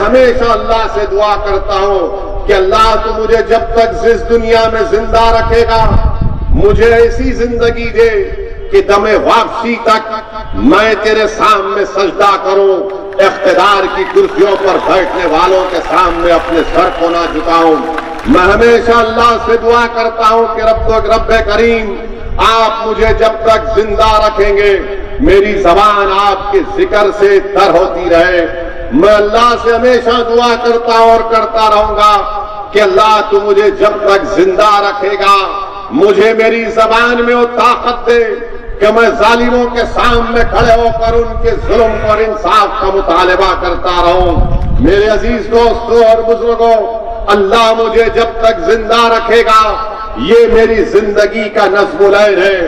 ہمیشہ اللہ سے دعا کرتا ہوں کہ اللہ تو مجھے جب تک اس دنیا میں زندہ رکھے گا مجھے ایسی زندگی دے کہ دم واپسی تک میں تیرے سامنے سجدہ کروں، اقتدار کی کرسیوں پر بیٹھنے والوں کے سامنے اپنے سر کو نہ جھکاؤں۔ میں ہمیشہ اللہ سے دعا کرتا ہوں کہ رب کریم آپ مجھے جب تک زندہ رکھیں گے میری زبان آپ کے ذکر سے تر ہوتی رہے۔ میں اللہ سے ہمیشہ دعا کرتا ہوں اور کرتا رہوں گا کہ اللہ تو مجھے جب تک زندہ رکھے گا مجھے میری زبان میں وہ طاقت دے کہ میں ظالموں کے سامنے کھڑے ہو کر ان کے ظلم اور انصاف کا مطالبہ کرتا رہوں۔ میرے عزیز دوستوں اور بزرگوں، اللہ مجھے جب تک زندہ رکھے گا یہ میری زندگی کا نظم العین ہے۔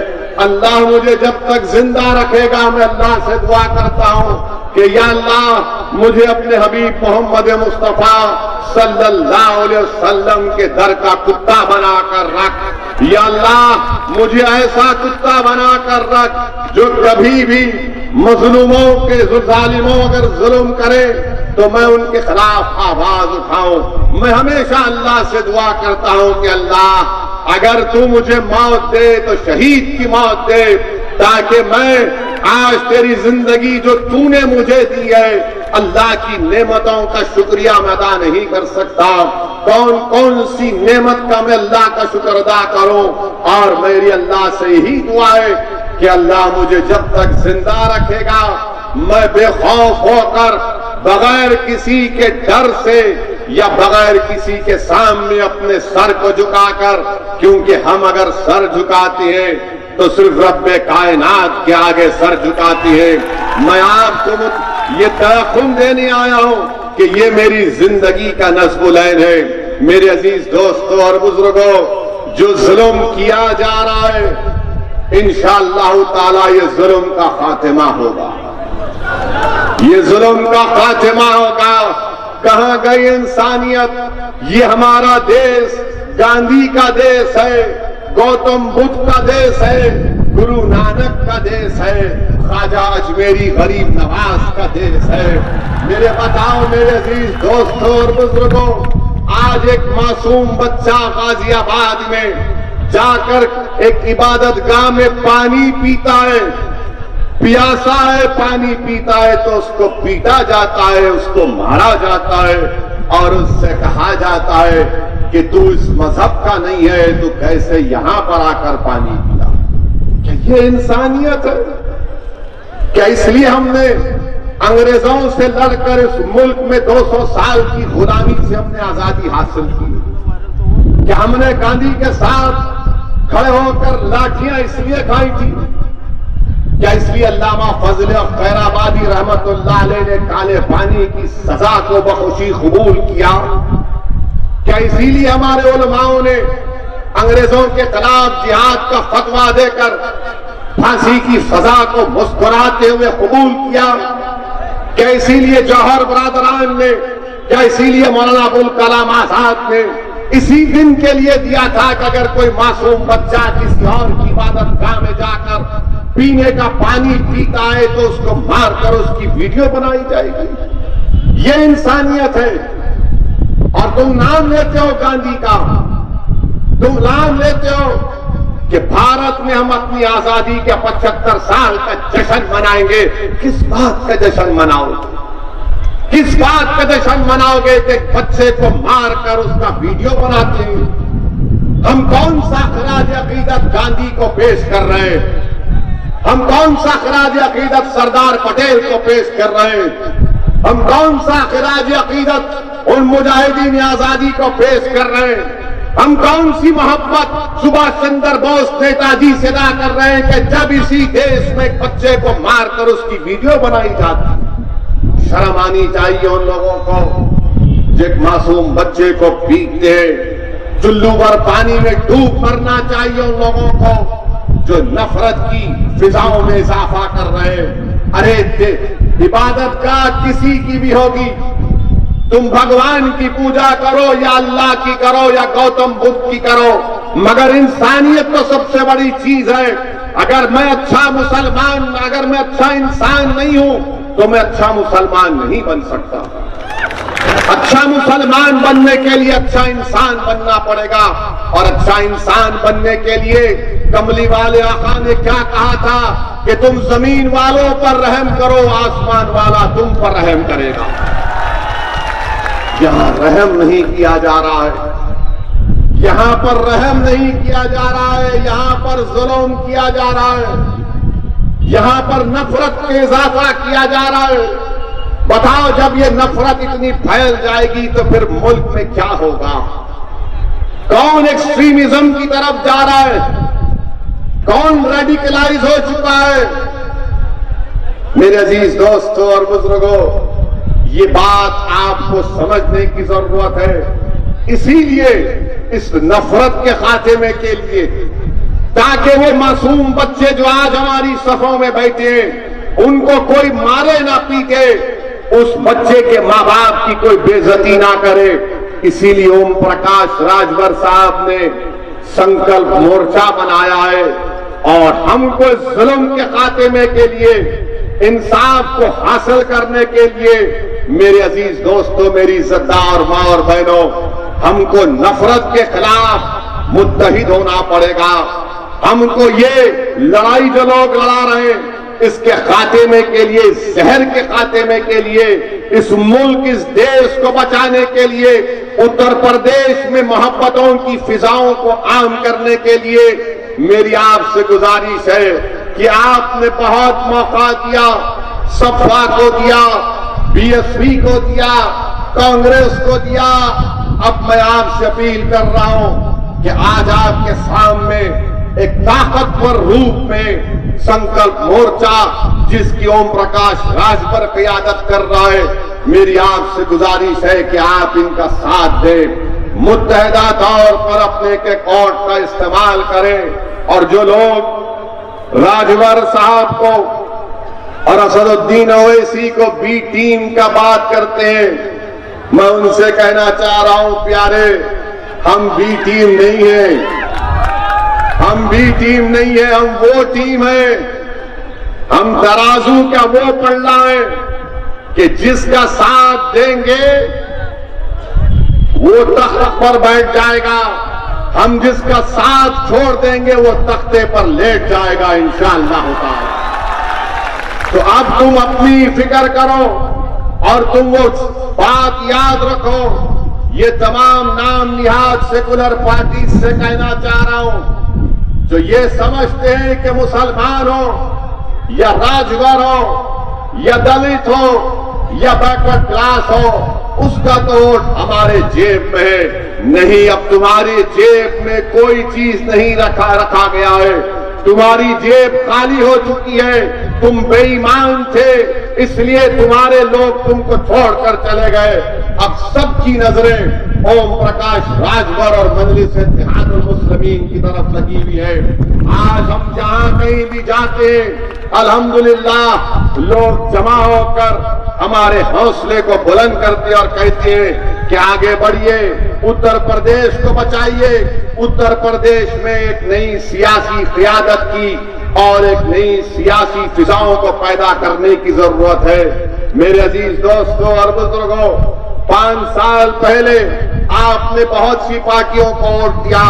اللہ مجھے جب تک زندہ رکھے گا میں اللہ سے دعا کرتا ہوں کہ یا اللہ مجھے اپنے حبیب محمد مصطفیٰ صلی اللہ علیہ وسلم کے در کا کتا بنا کر رکھ۔ یا اللہ مجھے ایسا کتا بنا کر رکھ جو کبھی بھی مظلوموں کے ظالموں اگر ظلم کرے تو میں ان کے خلاف آواز اٹھاؤں۔ میں ہمیشہ اللہ سے دعا کرتا ہوں کہ اللہ اگر تو مجھے موت دے تو شہید کی موت دے تاکہ میں آج تیری زندگی جو تو نے مجھے دی ہے اللہ کی نعمتوں کا شکریہ میں ادا نہیں کر سکتا۔ کون کون سی نعمت کا میں اللہ کا شکر ادا کروں، اور میری اللہ سے یہی دعا ہے کہ اللہ مجھے جب تک زندہ رکھے گا میں بے خوف ہو کر بغیر کسی کے ڈر سے یا بغیر کسی کے سامنے اپنے سر کو جھکا کر، کیونکہ ہم اگر سر جھکاتے ہیں تو صرف رب کائنات کے آگے سر جھکاتی ہے۔ میں آپ کو یہ تیقن دینے آیا ہوں کہ یہ میری زندگی کا نظم العین ہے۔ میرے عزیز دوستوں اور بزرگوں، جو ظلم کیا جا رہا ہے انشاءاللہ تعالی یہ ظلم کا خاتمہ ہوگا، یہ ظلم کا خاتمہ ہوگا۔ کہاں گئی انسانیت؟ یہ ہمارا دیس گاندھی کا دیس ہے، گوتم بدھ کا دیس ہے، گرو نانک کا دیس ہے، خواجہ اجمیری غریب نواز کا دیس ہے۔ میرے بتاؤ میرے عزیز دوستوں اور بزرگوں، آج ایک معصوم بچہ غازی آباد میں جا کر ایک عبادت گاہ میں پانی پیتا ہے، پیاسا ہے، پانی پیتا ہے تو اس کو پیٹا جاتا ہے، اس کو مارا جاتا ہے اور اس سے کہا جاتا ہے کہ تو اس مذہب کا نہیں ہے تو کیسے یہاں پر آ کر پانی پیا؟ کیا یہ انسانیت ہے؟ کیا اس لیے ہم نے انگریزوں سے لڑ کر اس ملک میں 200 سال کی غلامی سے ہم نے آزادی حاصل کی؟ کیا ہم نے گاندھی کے ساتھ کھڑے ہو کر لاٹھیاں اس لیے کھائی تھی؟ کیا اس لیے علامہ فضل خیر آبادی رحمت اللہ علیہ نے کالے پانی کی سزا کو بخوشی قبول کیا؟ کیا اسی لیے ہمارے علماؤں نے انگریزوں کے خلاف جہاد کا فتویٰ دے کر پھانسی کی سزا کو مسکراتے ہوئے قبول کیا؟ کیا اسی لیے جوہر برادران نے، کیا اسی لیے مولانا ابوالکلام آزاد نے اسی دن کے لیے دیا تھا کہ اگر کوئی معصوم بچہ کسی اور کی عبادت گاہ میں جا کر پینے کا پانی پیتا ہے تو اس کو مار کر اس کی ویڈیو بنائی جائے گی؟ یہ انسانیت ہے۔ اور تم نام لیتے ہو گاندھی کا، تم نام لیتے ہو کہ بھارت میں ہم اپنی آزادی کے 75 سال کا جشن منائیں گے۔ کس بات کا جشن مناؤ گے؟ کس بات کا جشن مناؤ گے کہ ایک بچے کو مار کر اس کا ویڈیو بناتے ہیں؟ ہم کون سا خراج عقیدت گاندھی کو پیش کر رہے ہیں؟ ہم کون سا خراج عقیدت سردار پٹیل کو پیش کر رہے ہیں؟ ہم کون سا خراج عقیدت ان مجاہدین آزادی کو پیش کر رہے ہیں؟ ہم کون سی محبت سبھاش چندر بوس نیتا جی سے ادا کر رہے ہیں کہ جب اسی دیش میں ایک بچے کو مار کر اس کی ویڈیو بنائی جاتی؟ شرم آنی چاہیے ان لوگوں کو جو ایک معصوم بچے کو پیٹتے ہیں۔ چلو بھر پانی میں ڈوب مرنا چاہیے ان لوگوں کو جو نفرت کی فضاؤں میں اضافہ کر رہے ہیں۔ ارے عبادت کا کسی کی بھی ہوگی، تم بھگوان کی پوجا کرو یا اللہ کی کرو یا گوتم بدھ کی کرو، مگر انسانیت تو سب سے بڑی چیز ہے۔ اگر میں اچھا مسلمان، اگر میں اچھا انسان نہیں ہوں تو میں اچھا مسلمان نہیں بن سکتا۔ اچھا مسلمان بننے کے لیے اچھا انسان بننا پڑے گا، اور اچھا انسان بننے کے لیے کملی والے آقا نے کیا کہا تھا کہ تم زمین والوں پر رحم کرو، آسمان والا تم پر رحم کرے گا۔ یہاں رحم نہیں کیا جا رہا ہے، یہاں پر رحم نہیں کیا جا رہا ہے، یہاں پر ظلم کیا جا رہا ہے، یہاں پر نفرت کا اضافہ کیا جا رہا ہے۔ بتاؤ جب یہ نفرت اتنی پھیل جائے گی تو پھر ملک میں کیا ہوگا؟ کون ایکسٹریمزم کی طرف جا رہا ہے؟ کون ریڈیکلائز ہو چکا ہے؟ میرے عزیز دوستوں اور بزرگوں، یہ بات آپ کو سمجھنے کی ضرورت ہے۔ اسی لیے اس نفرت کے خاتمے کے لیے، تاکہ وہ معصوم بچے جو آج ہماری صفوں میں بیٹھے ہیں ان کو کوئی مارے نہ پیٹے، اس بچے کے ماں باپ کی کوئی بے عزتی نہ کرے، اسی لیے اوم پرکاش راجبر صاحب نے سنکلپ مورچہ بنایا ہے، اور ہم کو ظلم کے خاتمے کے لیے، انصاف کو حاصل کرنے کے لیے، میرے عزیز دوستوں، میری عزتدار ماں اور بہنوں، ہم کو نفرت کے خلاف متحد ہونا پڑے گا۔ ہم کو یہ لڑائی جو لوگ لڑا رہے ہیں، اس کے خاتمے کے لیے، اس زہر کے خاتمے کے لیے، اس ملک، اس دیش کو بچانے کے لیے، اتر پردیش میں محبتوں کی فضاؤں کو عام کرنے کے لیے میری آپ سے گزارش ہے کہ آپ نے بہت موقع دیا، صفا کو دیا، بی ایس پی کو دیا، کانگریس کو دیا۔ اب میں آپ سے اپیل کر رہا ہوں کہ آج آپ کے سامنے ایک طاقتور روپ میں سنکلپ مورچہ، جس کی اوم پرکاش راجبر قیادت کر رہا ہے، میری آپ سے گزارش ہے کہ آپ ان کا ساتھ دیں، متحدہ طور پر اپنے کے کوٹ کا استعمال کریں، اور جو لوگ راجبر صاحب کو اور اسد الدین اویسی کو بی ٹیم کا بات کرتے ہیں، میں ان سے کہنا چاہ رہا ہوں پیارے، ہم بی ٹیم نہیں ہیں، ہم بی ٹیم نہیں ہیں، ہم وہ ٹیم ہیں، ہم ترازو کا وہ پلڑا ہے کہ جس کا ساتھ دیں گے وہ تخت پر بیٹھ جائے گا، ہم جس کا ساتھ چھوڑ دیں گے وہ تختے پر لیٹ جائے گا انشاءاللہ تعالی۔ تو اب تم اپنی فکر کرو اور تم وہ بات یاد رکھو، یہ تمام نام نہاد سیکولر پارٹیز سے کہنا چاہ رہا ہوں جو یہ سمجھتے ہیں کہ مسلمان ہو یا راجور ہو یا دلت ہو یا بیکورڈ کلاس ہو، اس کا تو ووٹ ہمارے جیب میں ہے۔ نہیں، اب تمہاری جیب میں کوئی چیز نہیں رکھا گیا ہے، تمہاری جیب خالی ہو چکی ہے، تم بے ایمان تھے، اس لیے تمہارے لوگ تم کو چھوڑ کر چلے گئے۔ اب سب کی نظریں اوم پرکاش راجبر اور مجلس اتحاد المسلمین کی طرف لگی ہوئی ہے۔ آج ہم جہاں کہیں بھی جاتے ہیں، الحمدللہ لوگ جمع ہو کر ہمارے حوصلے کو بلند کرتے اور کہتے ہیں کہ آگے بڑھیے، اتر پردیش کو بچائیے، اتر پردیش میں ایک نئی سیاسی قیادت کی اور ایک نئی سیاسی فضاؤں کو پیدا کرنے کی ضرورت ہے۔ میرے عزیز دوستوں اور بزرگوں، 5 سال پہلے آپ نے بہت سی پارٹیوں کو ووٹ دیا،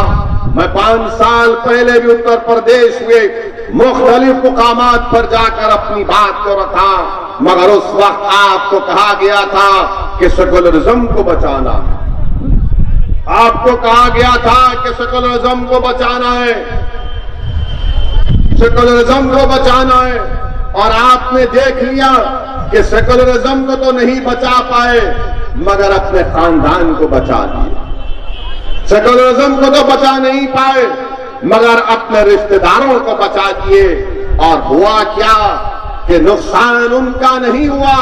میں 5 سال پہلے بھی اتر پردیش میں مختلف مقامات پر جا کر اپنی بات کو رکھا، مگر اس وقت آپ کو کہا گیا تھا کہ سیکولرزم کو بچانا، آپ کو کہا گیا تھا کہ سیکولرزم کو بچانا ہے، سیکولرزم کو بچانا ہے، اور آپ نے دیکھ لیا کہ سیکولرزم کو تو نہیں بچا پائے مگر اپنے خاندان کو بچا لیے، سیکولرزم کو تو بچا نہیں پائے مگر اپنے رشتہ داروں کو بچا دیے، اور ہوا کیا کہ نقصان ان کا نہیں ہوا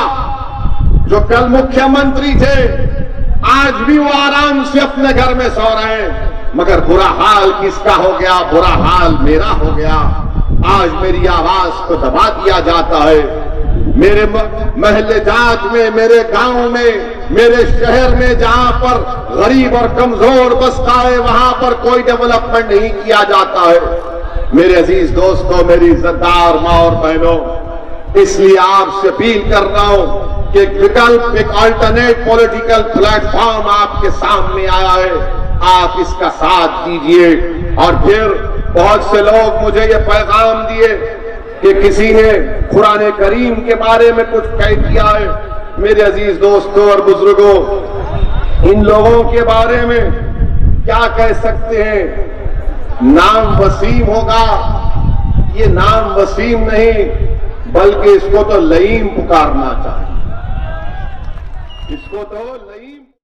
جو کل مکھیہ منتری تھے، آج بھی وہ آرام سے اپنے گھر میں سو رہے ہیں، مگر برا حال کس کا ہو گیا؟ برا حال میرا ہو گیا۔ آج میری آواز کو دبا دیا جاتا ہے، میرے محلے جات میں، میرے گاؤں میں، میرے شہر میں جہاں پر غریب اور کمزور بستا ہے وہاں پر کوئی ڈیولپمنٹ نہیں کیا جاتا ہے۔ میرے عزیز دوستوں، میری عزتدار ماں اور بہنوں، اس لیے آپ سے اپیل کر رہا ہوں کہ ایک وکلپ، ایک آلٹرنیٹ پولیٹیکل پلیٹ فارم آپ کے سامنے آیا ہے، آپ اس کا ساتھ دیجئے۔ اور پھر بہت سے لوگ مجھے یہ پیغام دیے کہ کسی نے قرآن کریم کے بارے میں کچھ کہہ دیا ہے۔ میرے عزیز دوستوں اور بزرگوں، ان لوگوں کے بارے میں کیا کہہ سکتے ہیں؟ نام وسیم ہوگا، یہ نام وسیم نہیں بلکہ اس کو تو لئیم پکارنا چاہیے، اس کو تو لئیم